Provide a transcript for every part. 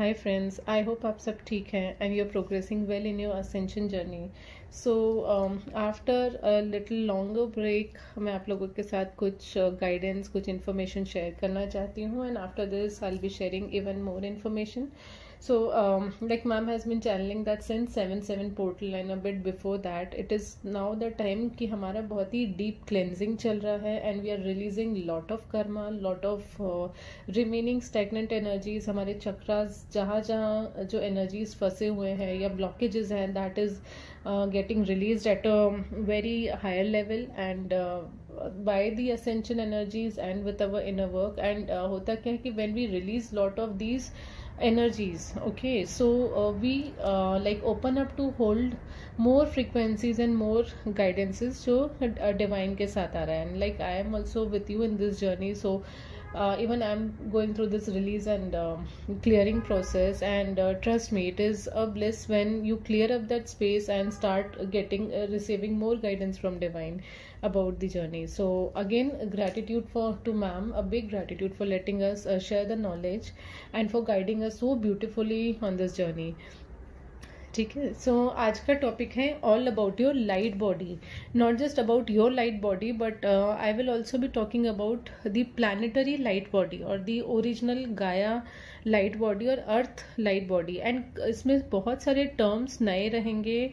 Hi friends, I hope आप सब ठीक हैं and you're progressing well in your ascension journey. So after a little longer break मैं आप लोगों के साथ कुछ guidance, कुछ information share करना चाहती हूँ and after this I'll be sharing even more information. So like ma'am has been channeling that since 7/7 portal and a bit before that it is now the time कि हमारा बहुत ही deep cleansing चल रहा है and we are releasing lot of karma, lot of remaining stagnant energies, हमारे chakras जहाँ जहाँ जो energies फंसे हुए हैं या blockages हैं that is getting released at a very higher level and by the ascension energies and with our inner work and होता क्या है कि when we release lot of these energies, okay, so we like open up to hold more frequencies and more guidances जो divine के साथ आ रहा है and like I am also with you in this journey. So even I'm going through this release and clearing process and trust me, it is a bliss when you clear up that space and start getting receiving more guidance from divine about the journey. So again, gratitude to ma'am, a big gratitude for letting us share the knowledge and for guiding us so beautifully on this journey. ठीक है. सो आज का topic है all about your light body, not just about your light body but I will also be talking about the planetary light body और the original गाया light body और अर्थ light body. And इसमें बहुत सारे टर्म्स नए रहेंगे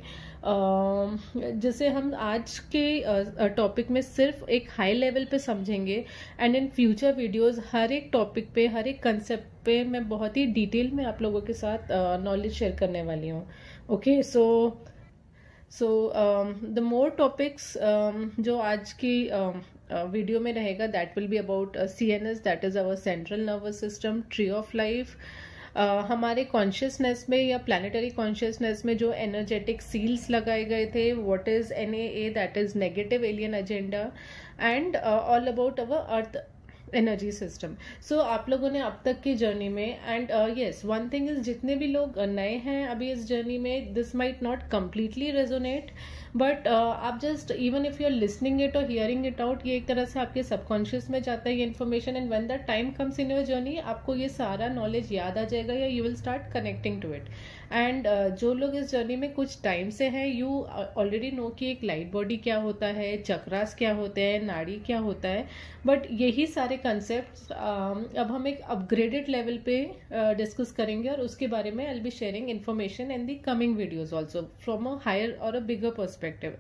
जिसे हम आज के टॉपिक में सिर्फ एक हाई लेवल पे समझेंगे एंड इन फ्यूचर वीडियोस हर एक टॉपिक पे, हर एक कंसेप्ट पे मैं बहुत ही डिटेल में आप लोगों के साथ नॉलेज शेयर करने वाली हूँ. Okay, so the more topics जो आज की वीडियो में रहेगा that will be about CNS, that is our central nervous system, tree of life. हमारे कॉन्शियसनेस में या प्लानिटरी कॉन्शियसनेस में जो एनर्जेटिक सील्स लगाए गए थे, what is NAA, that is negative alien agenda, and all about our earth energy system. So आप लोगों ने अब तक की जर्नी में and yes one thing is, जितने भी लोग नए हैं अभी इस जर्नी में, this might not completely resonate but आप just even if you are listening it और हियरिंग इट आउट, ये एक तरह से आपके सबकॉन्शियस में जाता है ये information and when the time comes in your journey आपको ये सारा नॉलेज याद आ जाएगा या you will start connecting to it. And जो लोग इस जर्नी में कुछ टाइम से हैं, यू ऑलरेडी नो कि एक लाइट बॉडी क्या होता है, चक्रास क्या होते हैं, नाड़ी क्या होता है, बट यही सारे कंसेप्ट अब हम एक अपग्रेडेड लेवल पे डिस्कस करेंगे और उसके बारे में I will be sharing information in the coming videos also from a higher और अ बिगर पर्सपेक्टिव,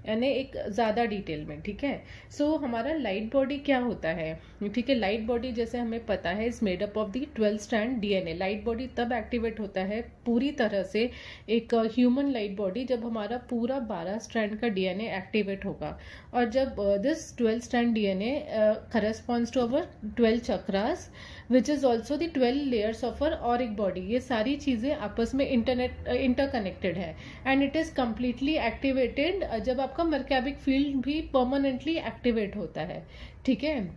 यानी एक ज्यादा डिटेल में. ठीक है. सो हमारा लाइट बॉडी क्या होता है? ठीक है, लाइट बॉडी जैसे हमें पता है is made up of the 12 strand DNA. Light body तब एक्टिवेट होता है पूरी तरह से एक ह्यूमन लाइट बॉडी जब हमारा पूरा 12 स्ट्रैंड का DNA एक्टिवेट होगा और जब this 12 strand DNA corresponds to our 12 chakras which is also the 12 layers of our auric body. ये सारी चीजें आपस में इंटरकनेक्टेड है and it is completely activated जब आपका मर्कैबिक फील्ड भी परमानेंटली एक्टिवेट होता है. ठीक है.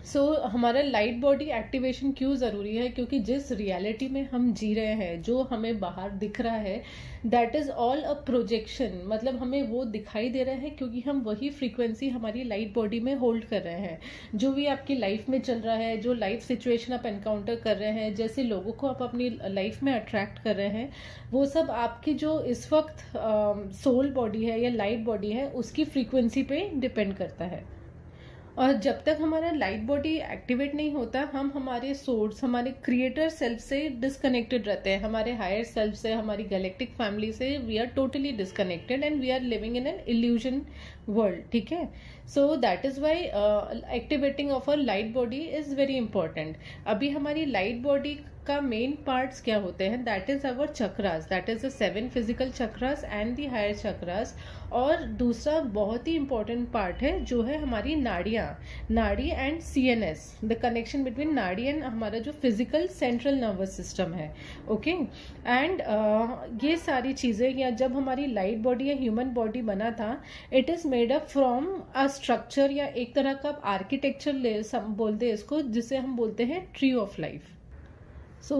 सो हमारा लाइट बॉडी एक्टिवेशन क्यों जरूरी है? क्योंकि जिस रियलिटी में हम जी रहे हैं, जो हमें बाहर दिख रहा है, that is all a projection. मतलब हमें वो दिखाई दे रहा है क्योंकि हम वही फ्रीक्वेंसी हमारी लाइट बॉडी में होल्ड कर रहे हैं. जो भी आपकी लाइफ में चल रहा है, जो लाइफ सिचुएशन आप एनकाउंटर कर रहे हैं, जैसे लोगों को आप अपनी लाइफ में अट्रैक्ट कर रहे हैं, वो सब आपकी जो इस वक्त सोल बॉडी है या लाइट बॉडी है उसकी फ्रीक्वेंसी पे डिपेंड करता है. और जब तक हमारा लाइट बॉडी एक्टिवेट नहीं होता, हम हमारे सोर्स, हमारे क्रिएटर सेल्फ से डिस्कनेक्टेड रहते हैं, हमारे हायर सेल्फ से, हमारी गैलेक्टिक फैमिली से we are totally disconnected and we are living in an illusion world. ठीक है. So that is why activating of our light body is very important. अभी हमारी लाइट बॉडी का मेन पार्ट्स क्या होते हैं? That is our chakras, that is the 7 physical chakras and the higher chakras. और दूसरा बहुत ही इंपॉर्टेंट पार्ट है जो है हमारी नाड़ियां, नाड़ी and CNS, the connection between नाड़ी एंड हमारा जो फिजिकल सेंट्रल नर्वस सिस्टम है. ओके. एंड ये सारी चीजें, या जब हमारी लाइट बॉडी या ह्यूमन बॉडी बना था, it is made up from a structure या एक तरह का आर्किटेक्चर बोलते हैं इसको, जिसे हम बोलते हैं tree of life. So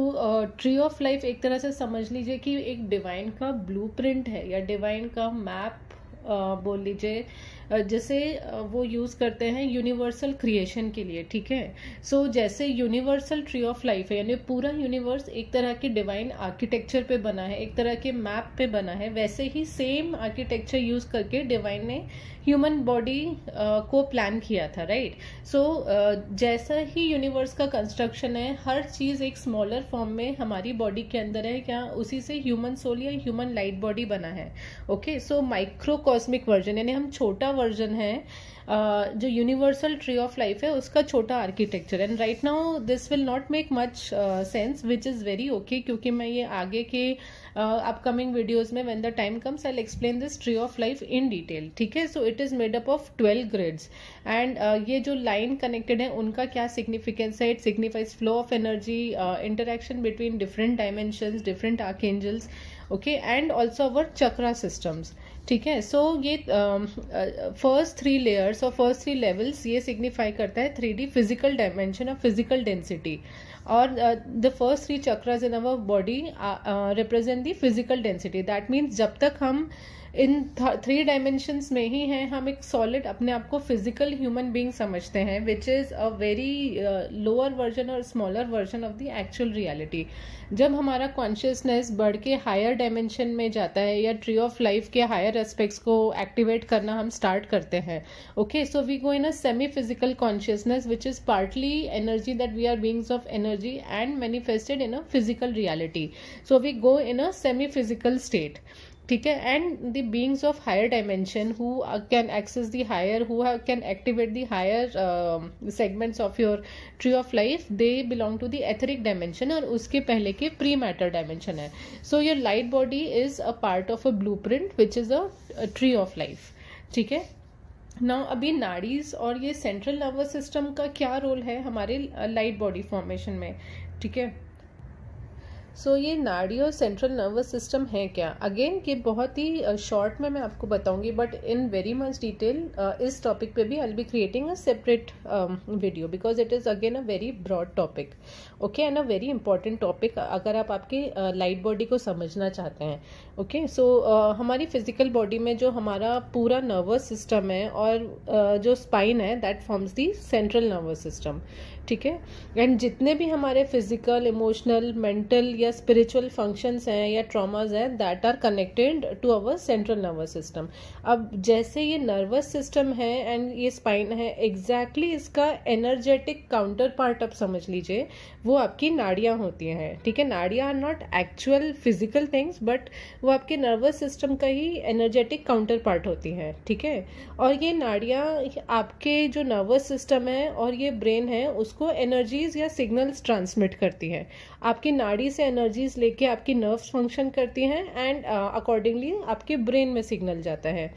tree of life एक तरह से समझ लीजिए कि एक डिवाइन का ब्लूप्रिंट है या डिवाइन का मैप बोल लीजिए जैसे वो यूज करते हैं यूनिवर्सल क्रिएशन के लिए, ठीक है। सो जैसे यूनिवर्सल ट्री ऑफ लाइफ है, यानी पूरा यूनिवर्स एक तरह की डिवाइन आर्किटेक्चर पे बना है, एक तरह के मैप पे बना है, वैसे ही सेम आर्किटेक्चर यूज करके डिवाइन ने ह्यूमन बॉडी को प्लान किया था, राइट। सो जैसा ही यूनिवर्स का कंस्ट्रक्शन है, हर चीज एक स्मॉलर फॉर्म में हमारी बॉडी के अंदर है, क्या उसी से ह्यूमन सोल या ह्यूमन लाइट बॉडी बना है। Okay, so micro cosmic version, यानी हम छोटा वर्जन है जो यूनिवर्सल ट्री ऑफ लाइफ है उसका छोटा architecture. And right now this will not make much sense, which is very okay, क्योंकि मैं ये आगे के अपकमिंग वीडियोज में when the time comes I will explain this tree of life in detail, ठीक है। So it is made up of 12 grids and ये जो लाइन कनेक्टेड है उनका क्या सिग्निफिकेंस है, it signifies flow of energy, interaction between different dimensions, different archangels, okay, and also our chakra systems, ठीक है। सो ये फर्स्ट 3 लेयर्स और फर्स्ट 3 लेवल्स ये सिग्निफाई करता है 3D फिजिकल डायमेंशन और फिजिकल डेंसिटी, और the first 3 chakras in our body represent the physical density. That means जब तक हम इन 3 डायमेंशंस में ही हैं, हम एक सॉलिड अपने आप को फिजिकल ह्यूमन बीइंग समझते हैं, which is a very lower version और smaller version of the actual reality. जब हमारा कॉन्शियसनेस बढ़ के हायर डायमेंशन में जाता है या ट्री ऑफ लाइफ के हायर एस्पेक्ट्स को एक्टिवेट करना हम स्टार्ट करते हैं, okay, so we go in a semi physical consciousness which is partly energy, that we are beings of energy and manifested in a physical reality. So we go in a semi physical state, ठीक है। And the beings of higher dimension who can access the higher, who can activate the higher segments of your tree of life, they belong to the etheric dimension, और उसके पहले के pre matter dimension है। So your light body is a part of a blueprint which is a tree of life, ठीक है। Now अभी नाड़ीज और ये सेंट्रल नर्वस सिस्टम का क्या रोल है हमारे लाइट बॉडी फॉर्मेशन में, ठीक है। सो ये नाड़ी और सेंट्रल नर्वस सिस्टम है क्या, अगेन ये बहुत ही शॉर्ट में मैं आपको बताऊंगी, but in very much detail इस टॉपिक पे भी I will be creating a separate video, because it is again a very broad topic, okay, and a very important topic अगर आप आपकी लाइट बॉडी को समझना चाहते हैं, ओके। सो हमारी फिजिकल बॉडी में जो हमारा पूरा नर्वस सिस्टम है और जो स्पाइन है, that forms the central nervous system, ठीक है। एंड जितने भी हमारे फिजिकल, इमोशनल, मेंटल या स्पिरिचुअल फंक्शंस हैं या ट्रॉमास हैं, that are connected to our central nervous system. अब जैसे ये नर्वस सिस्टम है एंड ये स्पाइन है, एग्जैक्टली इसका एनर्जेटिक काउंटर पार्ट आप समझ लीजिए, वो आपकी नाड़ियां होती हैं, ठीक है। नाड़ियां are not actual physical things, but वो आपके नर्वस सिस्टम का ही एनर्जेटिक काउंटर पार्ट होती हैं, ठीक है। और ये नाड़ियां आपके जो नर्वस सिस्टम है और ये ब्रेन है उसको एनर्जीज या सिग्नल्स ट्रांसमिट करती हैं। आपकी नाड़ी से एनर्जीज लेके आपकी नर्व्स फंक्शन करती हैं एंड अकॉर्डिंगली आपके ब्रेन में सिग्नल जाता है।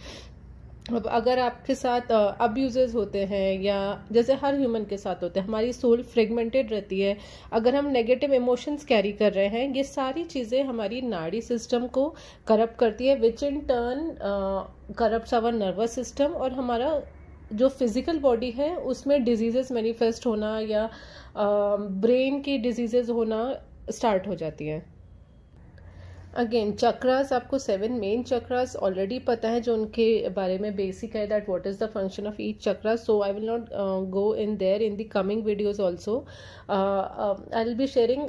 अब अगर आपके साथ अब्यूजेस होते हैं या जैसे हर ह्यूमन के साथ होते हैं, हमारी सोल फ्रेगमेंटेड रहती है, अगर हम नेगेटिव इमोशंस कैरी कर रहे हैं, ये सारी चीज़ें हमारी नाड़ी सिस्टम को करप्ट करती है, which in turn corrupts our nervous system, और हमारा जो फिजिकल बॉडी है उसमें डिजीजेस मैनिफेस्ट होना या ब्रेन की डिजीजेस होना स्टार्ट हो जाती हैं। अगेन चक्रास, आपको 7 मेन चक्रास ऑलरेडी पता है जो उनके बारे में बेसिक है, that what is the function of each chakra, so I will not go in there in the coming videos also. I will be sharing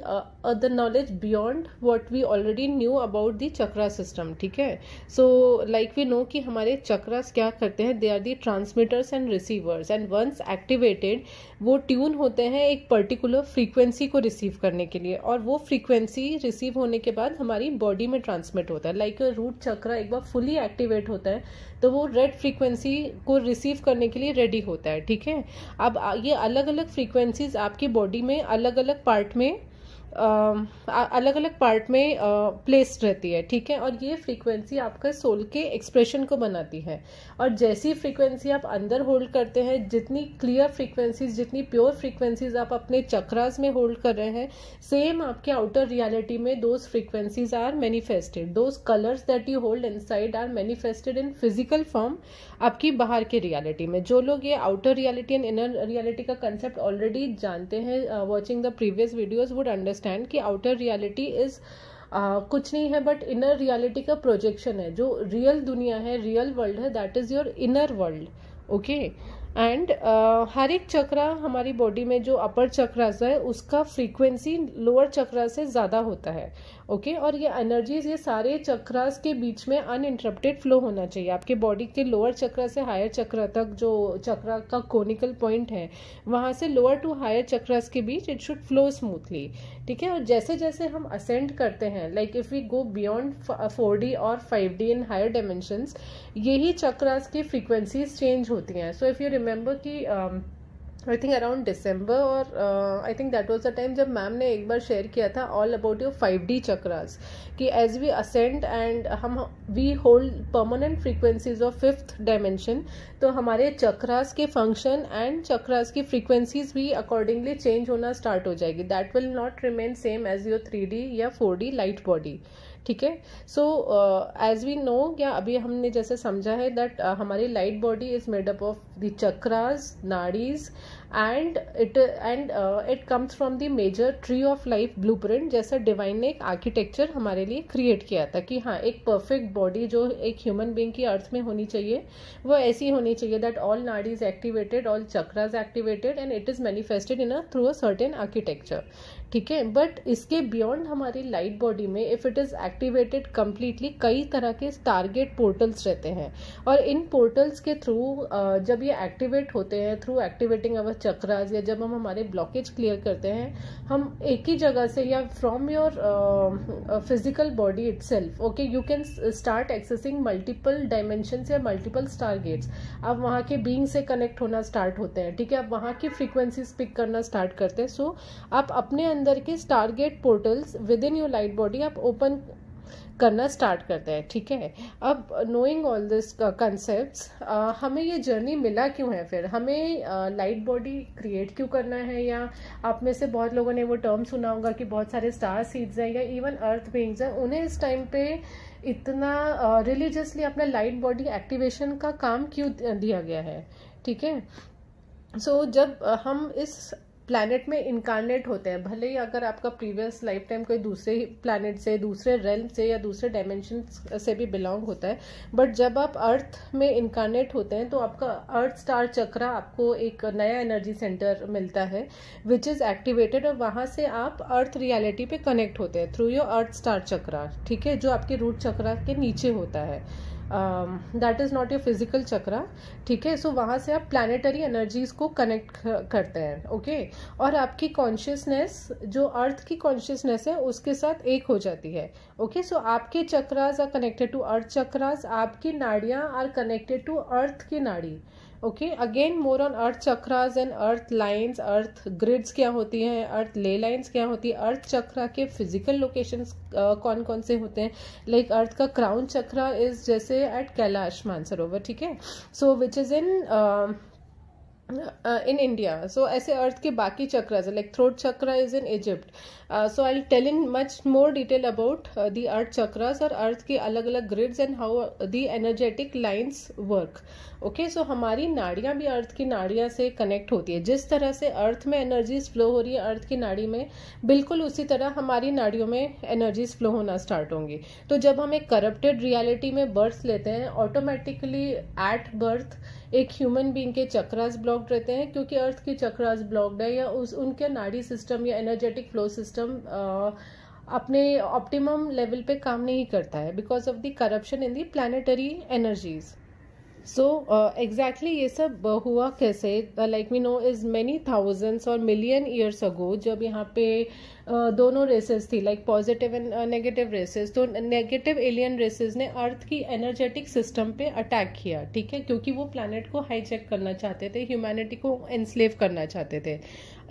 the knowledge beyond what we already knew about the chakra system, ठीक है। So like we no कि हमारे चक्रास क्या करते हैं, they are the transmitters and receivers, and once activated वो tune होते हैं एक पर्टिकुलर फ्रीक्वेंसी को रिसीव करने के लिए, और वो फ्रीक्वेंसी रिसीव होने के बाद हमारी बॉडी में ट्रांसमिट होता है। लाइक रूट चक्रा एक बार फुली एक्टिवेट होता है तो वो रेड फ्रीक्वेंसी को रिसीव करने के लिए रेडी होता है, ठीक है। अब ये अलग अलग फ्रीक्वेंसीज आपकी बॉडी में अलग अलग पार्ट में प्लेस्ड रहती है, ठीक है। और ये फ्रीक्वेंसी आपका सोल के एक्सप्रेशन को बनाती है, और जैसी फ्रीक्वेंसी आप अंदर होल्ड करते हैं, जितनी क्लियर फ्रीक्वेंसीज, जितनी प्योर फ्रीक्वेंसीज आप अपने चक्रास में होल्ड कर रहे हैं, सेम आपके आउटर रियलिटी में those frequencies are manifested, those colours that you hold inside are manifested in physical form आपकी बाहर के रियलिटी में। जो लोग ये outer reality and inner reality का कंसेप्ट ऑलरेडी जानते हैं, watching the previous videos would understand कि आउटर रियलिटी इज कुछ नहीं है बट इनर रियलिटी का प्रोजेक्शन है. जो रियल दुनिया है, रियल वर्ल्ड है, that is your inner world. Okay. And हर एक चक्रा हमारी बॉडी में जो अपर चक्रास है उसका फ्रीक्वेंसी लोअर चक्रा से ज़्यादा होता है. ओके. और ये एनर्जीज ये सारे चक्रास के बीच में अनइंटरप्टेड फ्लो होना चाहिए. आपके बॉडी के लोअर चक्रा से हायर चक्रा तक जो चक्रा का कोनिकल पॉइंट है वहाँ से लोअर टू हायर चक्रास के बीच इट शुड फ्लो स्मूथली. ठीक है. और जैसे जैसे हम असेंड करते हैं, like if we go beyond 4D और 5D इन हायर डायमेंशंस, यही चक्रास की फ्रीक्वेंसीज चेंज होती हैं. सो इफ यू रिमेंबर कि आई थिंक अराउंड दिसंबर और I think that was the time जब मैम ने एक बार शेयर किया था all about your 5D chakras, कि एज वी असेंड एंड हम we hold permanent frequencies of 5th dimension, तो हमारे चक्रास के फंक्शन एंड चक्रास की फ्रीक्वेंसीज भी अकॉर्डिंगली चेंज होना स्टार्ट हो जाएगी. That will not remain same as your 3D या 4D लाइट बॉडी. ठीक है. सो एज वी नो, या अभी हमने जैसे समझा है दैट हमारी light body is made up of the chakras, nadis and it comes from the major tree of life blueprint. जैसा डिवाइन ने एक आर्किटेक्चर हमारे लिए क्रिएट किया था कि हाँ, एक परफेक्ट बॉडी जो एक ह्यूमन बीइंग की अर्थ में होनी चाहिए वो ऐसी होनी चाहिए that all nadis activated, all chakras activated and it is manifested in through a certain architecture. ठीक है. बट इसके बियॉन्ड हमारी लाइट बॉडी में if it is activated completely, कई तरह के स्टारगेट पोर्टल्स रहते हैं. और इन पोर्टल्स के थ्रू जब ये एक्टिवेट होते हैं थ्रू एक्टिवेटिंग अवर चक्रास, या जब हम हमारे ब्लॉकेज क्लियर करते हैं, हम एक ही जगह से या from your physical body itself, okay, you can start accessing multiple dimensions या मल्टीपल स्टारगेट्स. आप वहाँ के बीइंग से कनेक्ट होना स्टार्ट होते हैं. ठीक है. आप वहाँ की फ्रीक्वेंसीज पिक करना स्टार्ट करते हैं. सो आप अपने अंदर के Stargate portals with in your light body आप ओपन करना स्टार्ट करते हैं. ठीक है. अब नोइंग ऑल दिस कंसेप्ट्स, हमें ये जर्नी मिला क्यों है, फिर हमें लाइट बॉडी क्रिएट क्यों करना है? या आप में से बहुत लोगों ने वो टर्म सुना होगा कि बहुत सारे स्टार सीड्स हैं या इवन अर्थ बीइंग्स हैं, उन्हें इस टाइम पे इतना रिलीजियसली अपना लाइट बॉडी एक्टिवेशन का काम क्यों दिया गया है? ठीक है. सो जब हम इस प्लैनेट में इनकारनेट होते हैं, भले ही अगर आपका प्रीवियस लाइफ टाइम कोई दूसरे प्लैनेट से, दूसरे रेल्म से या दूसरे डायमेंशन से भी बिलोंग होता है, बट जब आप अर्थ में इनकारनेट होते हैं तो आपका अर्थ स्टार चक्रा आपको एक नया एनर्जी सेंटर मिलता है विच इज एक्टिवेटेड, और वहाँ से आप अर्थ रियलिटी पे कनेक्ट होते हैं थ्रू योर अर्थ स्टार चक्रा. ठीक है. जो आपके रूट चक्रा के नीचे होता है, that is not your physical chakra. ठीक है. सो वहाँ से आप प्लानिटरी एनर्जीज को कनेक्ट करते हैं. ओके. और आपकी कॉन्शियसनेस जो अर्थ की कॉन्शियसनेस है उसके साथ एक हो जाती है. ओके. सो आपके chakras are connected to earth chakras, आपकी नाड़ियाँ आर कनेक्टेड टू अर्थ की नाड़ी. Okay. Again more on earth chakras and earth lines, earth grids क्या होती हैं, अर्थ ले लाइन्स क्या होती है, अर्थ चक्रा के फिजिकल लोकेशंस कौन कौन से होते हैं. लाइक अर्थ का क्राउन चक्रा इज जैसे एट कैलाश मानसरोवर. ठीक है. So which is in India. So ऐसे अर्थ के बाकी chakras like throat chakra is in Egypt. So I tell in much more detail about the earth chakras और अर्थ के अलग अलग grids and how the energetic lines work. Okay. So हमारी नाड़ियाँ भी अर्थ की नाड़ियाँ से कनेक्ट होती है. जिस तरह से अर्थ में एनर्जीज फ्लो हो रही है अर्थ की नाड़ी में, बिल्कुल उसी तरह हमारी नाड़ियों में एनर्जीज फ्लो होना स्टार्ट होंगी. तो जब हम एक करप्टेड रियलिटी में बर्थ लेते हैं, ऑटोमेटिकली एट बर्थ एक ह्यूमन बीइंग के चक्रास ब्लॉक्ड रहते हैं, क्योंकि अर्थ के चक्रास ब्लॉक्ड है या उनके नाड़ी सिस्टम या एनर्जेटिक फ्लो सिस्टम अपने ऑप्टिमम लेवल पे काम नहीं करता है because of the corruption in the planetary energies. So exactly ये सब हुआ कैसे? Like we know is many thousands और मिलियन ईयर्स अगो, जब यहाँ पे दोनों रेसेस थी like positive and negative races. तो नेगेटिव एलियन रेसेस ने अर्थ की एनर्जेटिक सिस्टम पे अटैक किया. ठीक है. क्योंकि वो प्लैनेट को हाईजैक करना चाहते थे, ह्यूमैनिटी को एनस्लेव करना चाहते थे.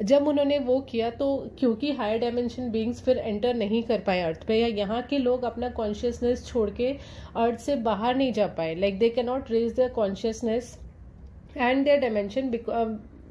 जब उन्होंने वो किया तो क्योंकि हायर डायमेंशन बीइंग्स फिर एंटर नहीं कर पाए अर्थ पे, या यहाँ के लोग अपना कॉन्शियसनेस छोड़ के अर्थ से बाहर नहीं जा पाए, like they can not raise their consciousness and their dimension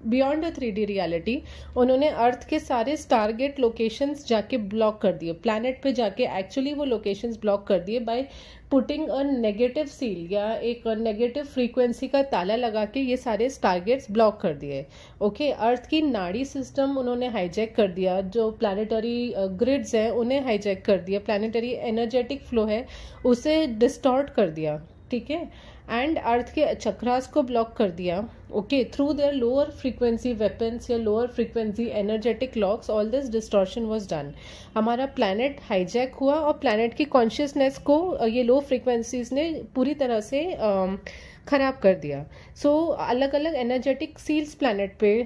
beyond a 3D reality उन्होंने अर्थ के सारे टारगेट लोकेशंस जाके ब्लॉक कर दिए, प्लैनेट पे जाके एक्चुअली वो लोकेशंस ब्लॉक कर दिए by putting a negative seal या एक नेगेटिव फ्रीक्वेंसी का ताला लगा के ये सारे टारगेट्स ब्लॉक कर दिए। ओके, अर्थ की नाड़ी सिस्टम उन्होंने हाईजैक कर दिया, जो प्लानिटरी ग्रिड्स हैं उन्हें हाईजैक कर दिया, प्लानिटरी एनर्जेटिक फ्लो है उसे डिस्टॉर्ट कर दिया, ठीक है, एंड अर्थ के चक्रास को ब्लॉक कर दिया। Okay, through their lower frequency weapons या lower frequency energetic locks all this distortion was done. हमारा प्लैनेट हाईजैक हुआ और प्लैनेट की कॉन्शियसनेस को ये लो फ्रीक्वेंसीज ने पूरी तरह से खराब कर दिया। सो अलग अलग एनर्जेटिक सील्स प्लैनेट पे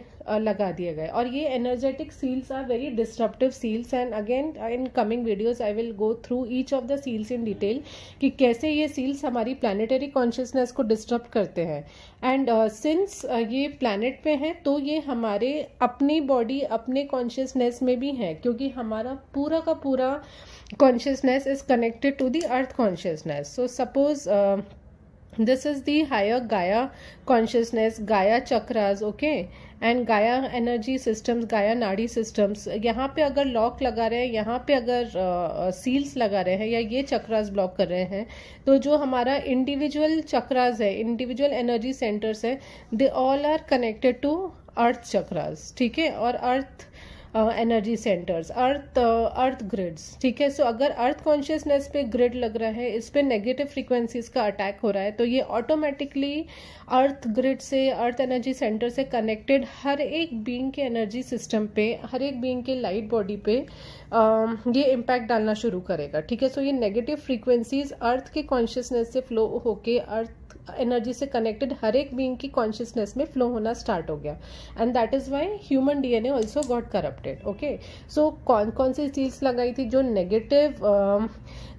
लगा दिए गए और ये energetic seals are very disruptive seals and again in coming videos I will go through each of the seals in detail कि कैसे ये सील्स हमारी प्लैनेटरी कॉन्शियसनेस को डिस्टर्ब करते हैं। एंड सिंस ये प्लैनेट पे हैं तो ये हमारे अपनी बॉडी अपने कॉन्शियसनेस में भी है, क्योंकि हमारा पूरा का पूरा consciousness is connected to the earth consciousness. So suppose this is the higher Gaia consciousness, Gaia chakras, okay, and Gaia energy systems, Gaia nadi systems। यहाँ पे अगर लॉक लगा रहे हैं, यहाँ पे अगर सील्स लगा रहे हैं या ये चक्रास ब्लॉक कर रहे हैं, तो जो हमारा इंडिविजुअल चक्रास है, इंडिविजुअल एनर्जी सेंटर्स है, they all are connected to earth chakras, ठीक है, और earth energy centres, earth grids, ठीक है। सो अगर अर्थ कॉन्शियसनेस पे ग्रिड लग रहा है, इस पे नेगेटिव फ्रीक्वेंसीज का अटैक हो रहा है, तो ये ऑटोमेटिकली अर्थ ग्रिड से, अर्थ एनर्जी सेंटर से कनेक्टेड हर एक बीइंग के एनर्जी सिस्टम पे, हर एक बीइंग के लाइट बॉडी पे ये इम्पैक्ट डालना शुरू करेगा, ठीक है। सो ये नेगेटिव फ्रीक्वेंसीज अर्थ के कॉन्शियसनेस से फ्लो होके अर्थ एनर्जी से कनेक्टेड हर एक बीइंग की कॉन्शियसनेस में फ्लो होना स्टार्ट हो गया, and that is why human DNA also got corrupted. Okay, so कौन कौन सी सील्स लगाई थी? जो नेगेटिव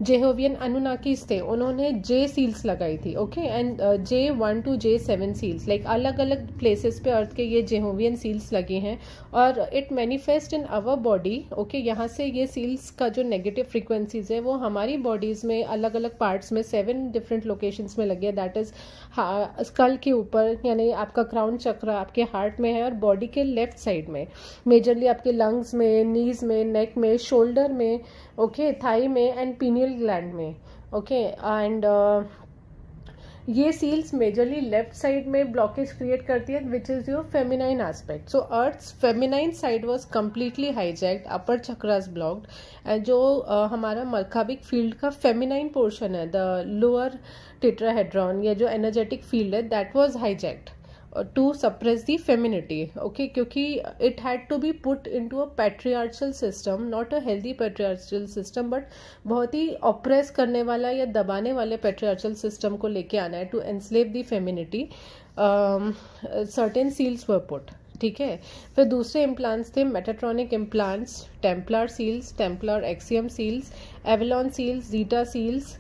जेहोवियन अनुनाकीस थे उन्होंने जे सील्स लगाई थी, okay, and J1 to J7 seals, like अलग अलग प्लेसेस पे अर्थ के ये जेहोवियन सील्स लगे हैं और it manifest in our body. Okay, यहाँ से ये सील्स का जो नेगेटिव फ्रीक्वेंसीज है वो हमारी बॉडीज में अलग अलग पार्ट्स में 7 डिफरेंट लोकेशंस में लगे, दैट इज स्कल के ऊपर, यानी आपका क्राउन चक्र आपके हार्ट में है, और बॉडी के लेफ्ट साइड में मेजरली आपके लंग्स में, नीज में, नेक में, शोल्डर में, ओके, थाई में एंड पीनियल ग्लैंड में। ओके, एंड ये सील्स मेजरली लेफ्ट साइड में ब्लॉकेज क्रिएट करती है, which is your feminine aspect. So earth's feminine side was completely hijacked, upper chakras blocked, and जो हमारा मर्काबिक फील्ड का फेमिनाइन पोर्शन है, द लोअर टेट्राहेड्रॉन, या जो एनर्जेटिक फील्ड है, that was hijacked to suppress the femininity. Okay, क्योंकि it had to be put into a patriarchal system, not a healthy patriarchal system, but बहुत ही oppress करने वाला या दबाने वाले पैट्रियार्चल सिस्टम को लेके आना है to enslave the femininity. Certain seals were put, ठीक है। फिर दूसरे इम्प्लांट्स थे metatronic implants, templar seals, templar axiom seals, avalon seals, zeta seals,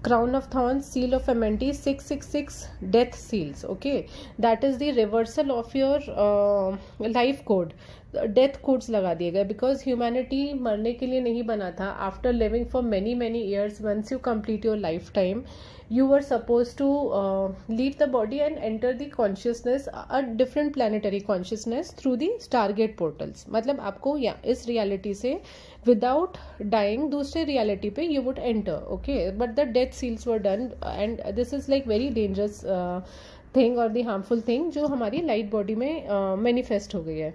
crown of thorns, seal of Amenti, 666 death seals। okay, that is the reversal of your life code, death codes लगा दिए गए, because humanity मरने के लिए नहीं बना था। After living for many many years, once you complete your lifetime, you were supposed to leave the body and enter the consciousness, a different planetary consciousness through the stargate portals। मतलब आपको या इस reality से without dying दूसरे reality पे you would enter, okay, but the death seals were done and this is like very dangerous thing or the harmful thing जो हमारी light body में manifest हो गई है।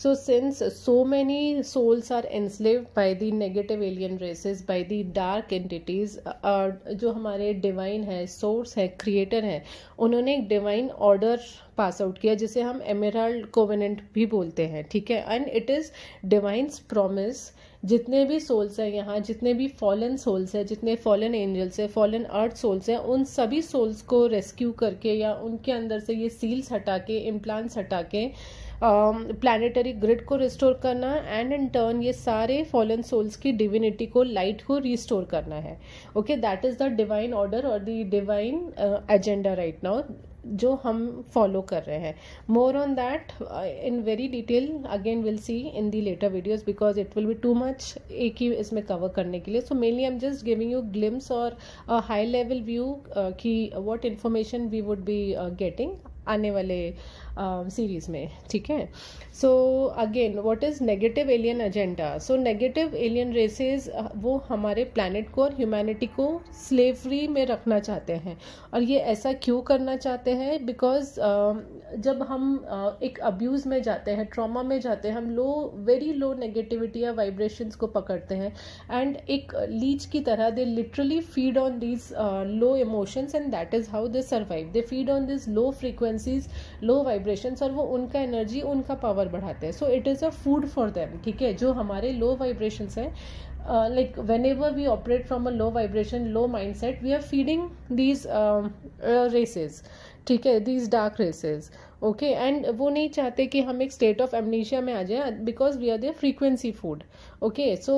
So since so many souls are enslaved by the negative alien races, by the dark entities, जो हमारे divine है, source है, क्रिएटर है, उन्होंने एक डिवाइन ऑर्डर पास आउट किया जिसे हम एमेराल्ड कोवेनेंट भी बोलते हैं, ठीक है। And it is divine's promise, जितने भी सोल्स हैं यहाँ, जितने भी फॉलन सोल्स हैं, जितने फॉलन एंजल्स हैं, फॉलन अर्थ सोल्स हैं, उन सभी सोल्स को रेस्क्यू करके या उनके अंदर से ये सील्स हटा के, इम्प्लांट्स हटा के प्लैनेटरी ग्रिड को रिस्टोर करना, एंड इन टर्न ये सारे फॉलन सोल्स की डिविनिटी को, लाइट को रिस्टोर करना है। Okay, that is the divine order और the divine agenda right now जो हम फॉलो कर रहे हैं। More on that in very detail again will see in the later videos, because it will be too much एक ही इसमें cover करने के लिए। So mainly I am just giving you glimpse और हाई लेवल व्यू कि what information we would be getting आने वाले सीरीज में, ठीक है। So again what is negative alien agenda? So negative alien races वो हमारे प्लैनेट को और ह्यूमैनिटी को स्लेवरी में रखना चाहते हैं। और ये ऐसा क्यों करना चाहते हैं? बिकॉज जब हम एक अब्यूज में जाते हैं, ट्रॉमा में जाते हैं, हम वेरी लो नेगेटिविटी या वाइब्रेशंस को पकड़ते हैं, एंड एक लीच की तरह they literally feed on these low emotions, and that is how they survive. They feed on this low frequencies, low vibrations, और वो उनका एनर्जी, उनका पावर बढ़ाते हैं। So it is a food for them, ठीक है। जो हमारे लो वाइब्रेशंस है, like whenever we operate from a low vibration, low mindset, we are feeding these races, ठीक है, these dark races, okay. And वो नहीं चाहते कि हम एक स्टेट ऑफ एमनीशिया में आ जाए, because we are their frequency food, okay. So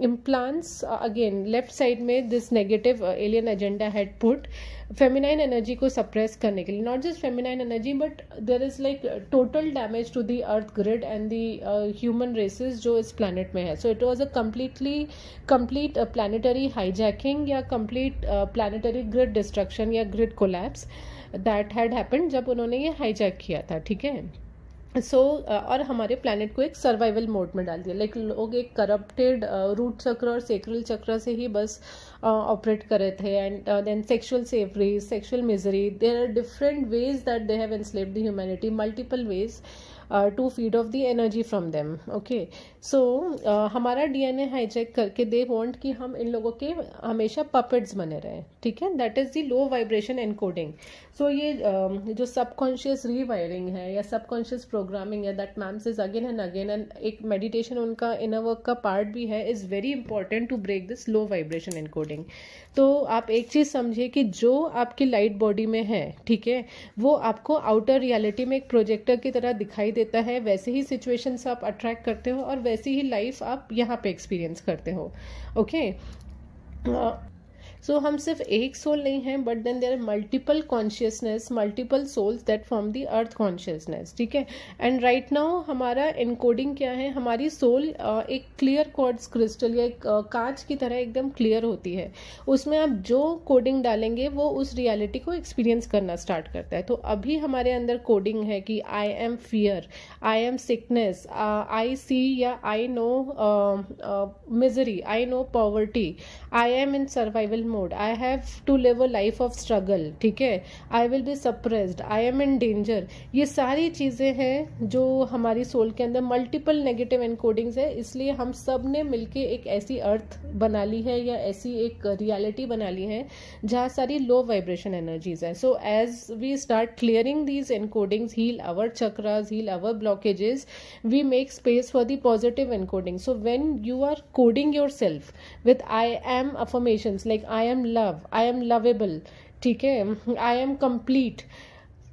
implants again left side में this negative alien agenda had put feminine energy को सप्रेस करने के लिए, not just feminine energy, but there is like total damage to the earth grid and the human races जो इस planet में है। So it was a complete planetary hijacking या complete planetary grid destruction या grid collapse that had happened जब उन्होंने ये hijack किया था, ठीक है। सो और हमारे प्लैनेट को एक सर्वाइवल मोड में डाल दिया। लाइक लोग एक करप्टेड रूट चक्र और सेक्रल चक्र से ही बस ऑपरेट कर रहे थे, and then sexual slavery, sexual misery, there are different ways that they have enslaved the humanity, multiple ways to feed off the energy from them, okay. So हमारा DNA hijack करके they want कि हम इन लोगों के हमेशा puppets बने रहें, ठीक है। That is the low vibration encoding. So ये जो सबकॉन्शियस रीवायरिंग है या सबकॉन्शियस प्रोग्रामिंग है, that means is again and again, and एक मेडिटेशन उनका इनर वर्क का पार्ट भी है, is very important to break this low vibration encoding. तो आप एक चीज समझिए कि जो आपकी लाइट बॉडी में है, ठीक है, वो आपको आउटर रियलिटी में एक प्रोजेक्टर की तरह दिखाई देता है, वैसे ही सिचुएशंस आप अट्रैक्ट करते हो और वैसी ही लाइफ आप यहाँ पे एक्सपीरियंस करते हो, ओके। सो हम सिर्फ एक सोल नहीं है, but then there are multiple consciousness, multiple souls that form the earth consciousness, ठीक है। एंड राइट नाउ हमारा एनकोडिंग क्या है? हमारी सोल एक क्लियर क्वार्ट्ज क्रिस्टल या एक कांच की तरह एकदम क्लियर होती है। उसमें आप जो कोडिंग डालेंगे वो उस रियलिटी को एक्सपीरियंस करना स्टार्ट करता है। तो अभी हमारे अंदर कोडिंग है कि I am fear, I am sickness, I see या I know misery, I know poverty, I am in survival mode, I have to live a life of struggle, ठीक है, I will be suppressed, I am in danger। ये सारी चीजें हैं जो हमारी soul के अंदर मल्टीपल नेगेटिव एनकोडिंग्स है। इसलिए हम सब ने मिलके एक ऐसी अर्थ बना ली है या ऐसी एक रियलिटी बना ली है जहाँ सारी लो वाइब्रेशन एनर्जीज है। So as we start clearing these encodings, heal our chakras, heal our blockages, we make space for the positive encoding. So when you are coding yourself with I am affirmations like I am love, I am lovable, ठीक है, I am complete,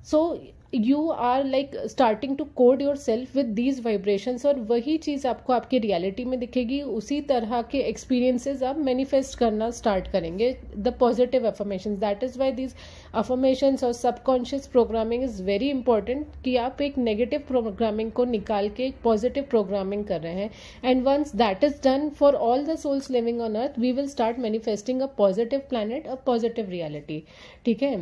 so you are like starting to code yourself with these vibrations, और वही चीज आपको आपकी reality में दिखेगी। उसी तरह के एक्सपीरियंसेस आप मैनिफेस्ट करना स्टार्ट करेंगे, the positive affirmations. That is why these affirmations और subconscious programming is very important, कि आप एक नेगेटिव प्रोग्रामिंग को निकाल के एक पॉजिटिव प्रोग्रामिंग कर रहे हैं। And once that is done for all the souls living on earth, we will start manifesting a positive planet, a positive reality, ठीक है।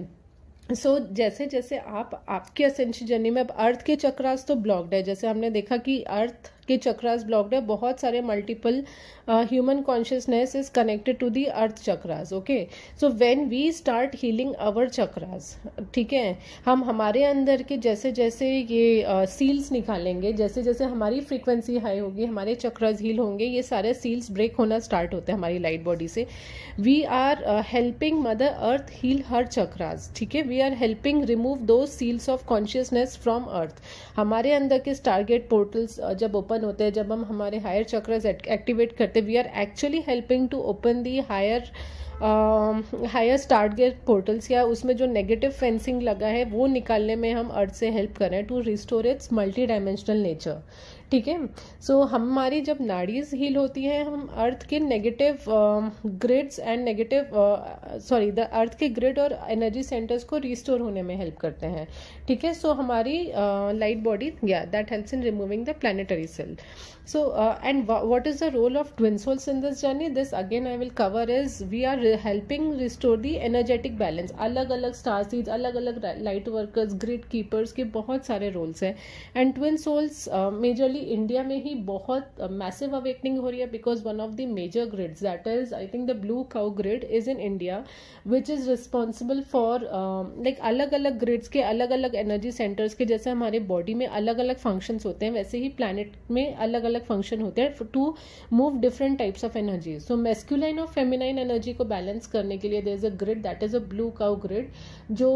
सो जैसे जैसे आप आपके असेंशन जर्नी में, अब अर्थ के चक्रास तो ब्लॉक्ड है, जैसे हमने देखा कि अर्थ के चक्रास ब्लॉक्ड है, बहुत सारे multiple human consciousness is connected to the earth chakras, okay. So when we start healing our chakras, ठीक है, हम हमारे अंदर के जैसे जैसे ये सील्स निकालेंगे, जैसे जैसे हमारी फ्रीक्वेंसी हाई होगी, हमारे चक्रास हील होंगे, ये सारे सील्स ब्रेक होना स्टार्ट होते हैं हमारी लाइट बॉडी से। We are helping mother earth heal her chakras, ठीक है। We are helping remove the seals of consciousness from earth. हमारे अंदर के स्टारगेट पोर्टल्स जब ओपन होते हैं, जब हम हमारे हायर चक्रास एक्टिवेट करते हैं, we are actually helping to open the higher stargate portals, या उसमें जो नेगेटिव फेंसिंग लगा है वो निकालने में हम अर्थ से हेल्प कर रहे हैं to restore its multi dimensional nature, ठीक है। सो हमारी जब नाड़ीज हील होती है, हम अर्थ के negative grids and the earth के ग्रिड और एनर्जी सेंटर्स को रिस्टोर होने में हेल्प करते हैं, ठीक है। सो हमारी लाइट बॉडी, या that helps in removing the planetary seal. So and what is the role of twin souls in this journey? This again I will cover is we are helping restore the energetic balance. अलग अलग star seeds, अलग अलग light workers, grid keepers के बहुत सारे roles हैं. And twin souls majorly India में ही बहुत मैसिव अवेकनिंग हो रही है, because one of the major grids, that is I think the blue cow grid, is in India, which is responsible for like अलग अलग ग्रिड्स के अलग अलग एनर्जी सेंटर्स के. जैसे हमारे बॉडी में अलग अलग फंक्शंस होते हैं, वैसे ही प्लैनेट में अलग अलग फंक्शन होते हैं to move different types of energy. So masculine और फेमिनाइन एनर्जी को बैलेंस करने के लिए there is a grid, that is a blue cow grid, जो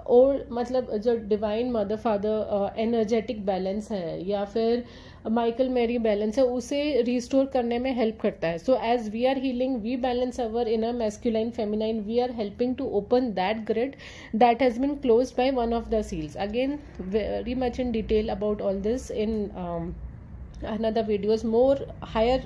और मतलब जो divine mother father energetic balance है या फिर माइकल मेरी बैलेंस है, उसे रिस्टोर करने में हेल्प करता है. So as we are healing, we balance our inner masculine feminine, we are helping to open that grid that has been closed by one of the seals. Again, very much in detail about all this in another videos, more higher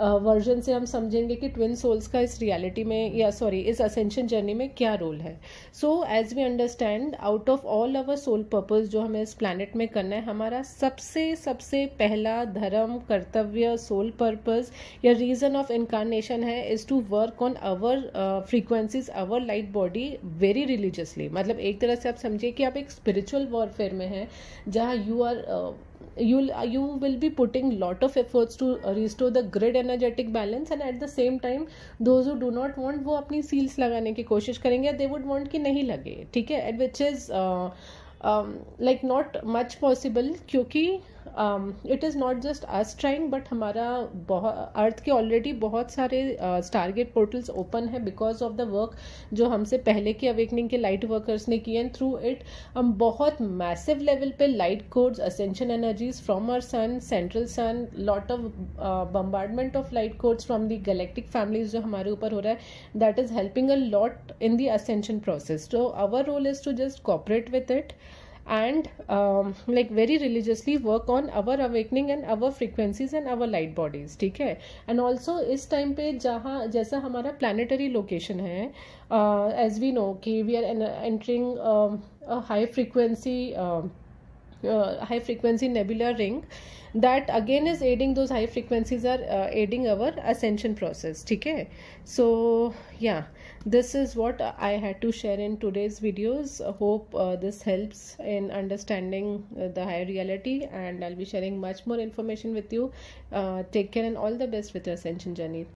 version से हम समझेंगे कि twin souls का इस reality में या sorry इस ascension journey में क्या रोल है. So as we understand, out of all our soul purpose जो हमें इस प्लैनेट में करना है, हमारा सबसे पहला धर्म, कर्तव्य, सोल पर्पस या रीजन ऑफ इनकारनेशन है is to work on our frequencies, our light body very religiously. मतलब एक तरह से आप समझिए कि आप एक स्पिरिचुअल वॉरफेयर में हैं, जहाँ you will be putting lot of efforts to restore the grid energetic balance, and at the same time those who do not want, वो अपनी seals लगाने की कोशिश करेंगे, they would want कि नहीं लगे, ठीक है, which is like not much possible, क्योंकि it is not just us trying, but हमारा अर्थ के ऑलरेडी बहुत सारे स्टारगेट पोर्टल्स ओपन है बिकॉज ऑफ द वर्क जो हमसे पहले की अवेकनिंग के लाइट वर्कर्स ने किए. एंड थ्रू इट हम बहुत मैसिव लेवल पे light codes, ascension energies from our sun, central sun, lot of bombardment of light codes from the galactic families जो हमारे ऊपर हो रहा है, that is helping a lot in the ascension process. So our role is to just cooperate with it and like very religiously work on our awakening and our frequencies and our light bodies, ठीक है. and also इस time पे जहाँ जैसा हमारा planetary location है, as we know कि we are entering a high frequency nebular ring that again is aiding, those high frequencies are aiding our ascension process, ठीक है. so yeah, this is what I had to share in today's videos. Hope this helps in understanding the higher reality, and I'll be sharing much more information with you. Take care and all the best with your ascension journey.